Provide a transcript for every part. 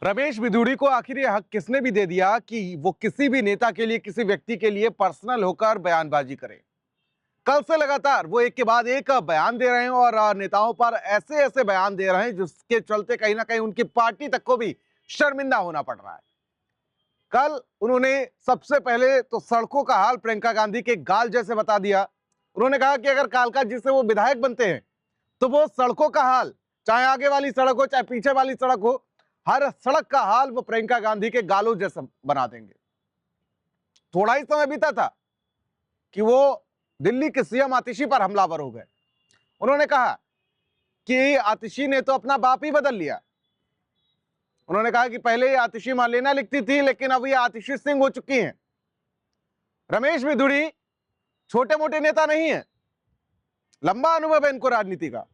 रमेश बिधूड़ी को आखिर ये हक किसने भी दे दिया कि वो किसी भी नेता के लिए, किसी व्यक्ति के लिए पर्सनल होकर बयानबाजी करे। कल से लगातार वो एक के बाद एक बयान दे रहे हैं और नेताओं पर ऐसे ऐसे बयान दे रहे हैं जिसके चलते कहीं ना कहीं उनकी पार्टी तक को भी शर्मिंदा होना पड़ रहा है। कल उन्होंने सबसे पहले तो सड़कों का हाल प्रियंका गांधी के गाल जैसे बता दिया। उन्होंने कहा कि अगर कालका जी से वो विधायक बनते हैं तो वो सड़कों का हाल, चाहे आगे वाली सड़क हो चाहे पीछे वाली सड़क हो, हर सड़क का हाल वो प्रियंका गांधी के गालों जैसा बना देंगे। थोड़ा ही समय बीता था कि वो दिल्ली के सीएम आतिशी पर हमलावर हो गए। उन्होंने कहा कि आतिशी ने तो अपना बाप ही बदल लिया। उन्होंने कहा कि पहले आतिशी मार्लेना लिखती थी, लेकिन अब ये आतिशी सिंह हो चुकी हैं। रमेश बिधूड़ी छोटे मोटे नेता नहीं है, लंबा अनुभव है इनको राजनीति का।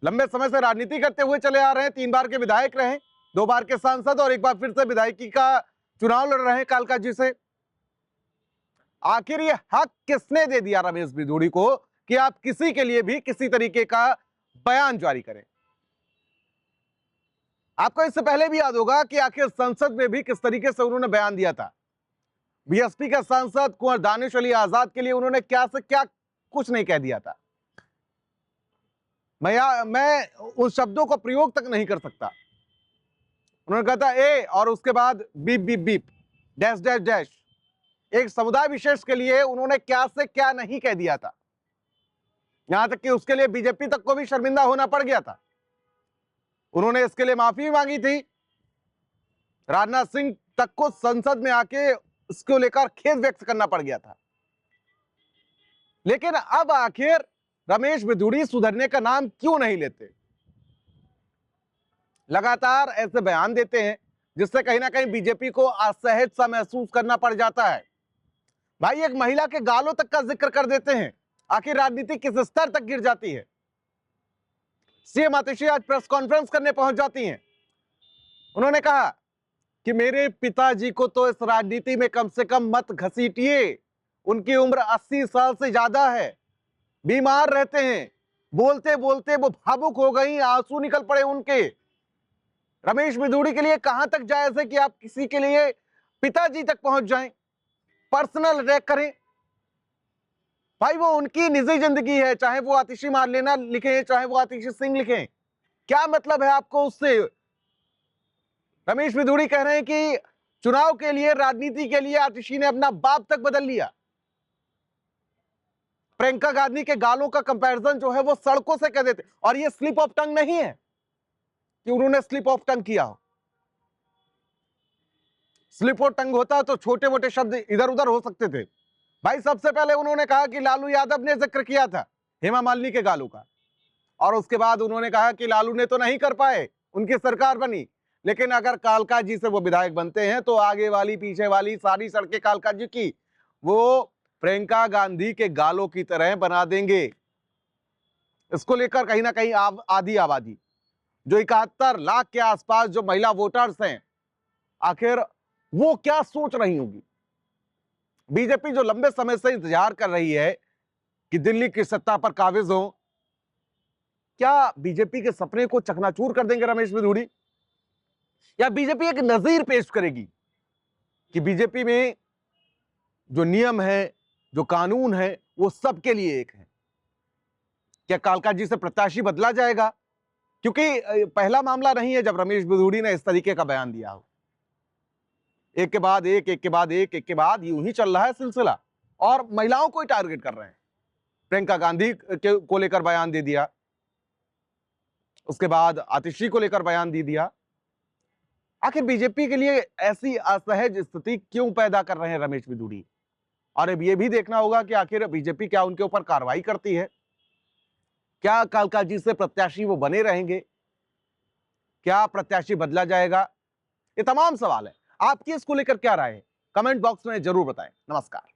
लंबे समय से राजनीति करते हुए चले आ रहे हैं। 3 बार के विधायक रहे, 2 बार के सांसद और 1 बार फिर से विधायकी का चुनाव लड़ रहे हैं कालका जी से। आखिर ये हक किसने दे दिया रमेश बिधूड़ी को कि आप किसी के लिए भी किसी तरीके का बयान जारी करें? आपको इससे पहले भी याद होगा कि आखिर संसद में भी किस तरीके से उन्होंने बयान दिया था। बीएसपी के सांसद कुंवर दानिश अली आजाद के लिए उन्होंने क्या से क्या कुछ नहीं कह दिया था। मैं उन शब्दों का प्रयोग तक नहीं कर सकता। उन्होंने कहा था ए और उसके बाद beep beep beep dash dash dash. एक समुदाय विशेष के लिए उन्होंने क्या से क्या नहीं कह दिया था, यहां तक कि उसके लिए बीजेपी तक को भी शर्मिंदा होना पड़ गया था। उन्होंने इसके लिए माफी मांगी थी। राजनाथ सिंह तक को संसद में आके इसको लेकर खेद व्यक्त करना पड़ गया था। लेकिन अब आखिर रमेश बिधूड़ी सुधरने का नाम क्यों नहीं लेते? लगातार ऐसे बयान देते हैं जिससे कहीं ना कहीं बीजेपी को असहज सा महसूस करना पड़ जाता है। भाई, एक महिला के गालों तक का जिक्र कर देते हैं, आखिर राजनीति किस स्तर तक गिर जाती है। सीएम आतिशी आज प्रेस कॉन्फ्रेंस करने पहुंच जाती हैं। उन्होंने कहा कि मेरे पिताजी को तो इस राजनीति में कम से कम मत घसीटिए, उनकी उम्र 80 साल से ज्यादा है, बीमार रहते हैं, बोलते बोलते वो भावुक हो गई, आंसू निकल पड़े उनके। रमेश बिधूड़ी के लिए कहां तक जायज है कि आप किसी के लिए पिताजी तक पहुंच जाएं, पर्सनल अटैक करें? भाई, वो उनकी निजी जिंदगी है, चाहे वो आतिशी मार्लेना लिखे चाहे वो आतिशी सिंह लिखें, क्या मतलब है आपको उससे? रमेश बिधूड़ी कह रहे हैं कि चुनाव के लिए, राजनीति के लिए आतिशी ने अपना बाप तक बदल लिया। प्रियंका गांधी के गालों का कंपैरिजन जो है वो सड़कों से कह देते, और ये स्लिप ऑफ टंग नहीं है कि उन्होंने स्लिप ऑफ टंग किया हो। स्लिप ऑफ टंग होता तो छोटे मोटे शब्द इधर उधर हो सकते थे। भाई, सबसे पहले उन्होंने कहा कि लालू यादव ने जिक्र किया था हेमा मालिनी के गालों का, और उसके बाद उन्होंने कहा कि लालू ने तो नहीं कर पाए, उनकी सरकार बनी, लेकिन अगर कालका जी से वो विधायक बनते हैं तो आगे वाली पीछे वाली सारी सड़कें कालका जी की वो प्रियंका गांधी के गालों की तरह बना देंगे। इसको लेकर कहीं ना कहीं आधी आबादी, जो 71 लाख के आसपास जो महिला वोटर्स हैं, आखिर वो क्या सोच रही होगी? बीजेपी जो लंबे समय से इंतजार कर रही है कि दिल्ली की सत्ता पर काबिज हो, क्या बीजेपी के सपने को चकनाचूर कर देंगे रमेश बिधूड़ी? या बीजेपी एक नजीर पेश करेगी कि बीजेपी में जो नियम है, जो कानून है, वो सबके लिए एक है? क्या कालका जी से प्रत्याशी बदला जाएगा? क्योंकि पहला मामला नहीं है जब रमेश बिधूड़ी ने इस तरीके का बयान दिया हो। एक के बाद एक, एक के बाद एक के बाद यूं ही चल रहा है सिलसिला, और महिलाओं को ही टारगेट कर रहे हैं। प्रियंका गांधी को लेकर बयान दे दिया, उसके बाद आतिशी को लेकर बयान दे दिया। आखिर बीजेपी के लिए ऐसी असहज स्थिति क्यों पैदा कर रहे हैं रमेश बिधूड़ी? और अब ये भी देखना होगा कि आखिर बीजेपी क्या उनके ऊपर कार्रवाई करती है? क्या कालका जी से प्रत्याशी वो बने रहेंगे? क्या प्रत्याशी बदला जाएगा? ये तमाम सवाल है। आपकी इसको लेकर क्या राय है? कमेंट बॉक्स में जरूर बताएं। नमस्कार।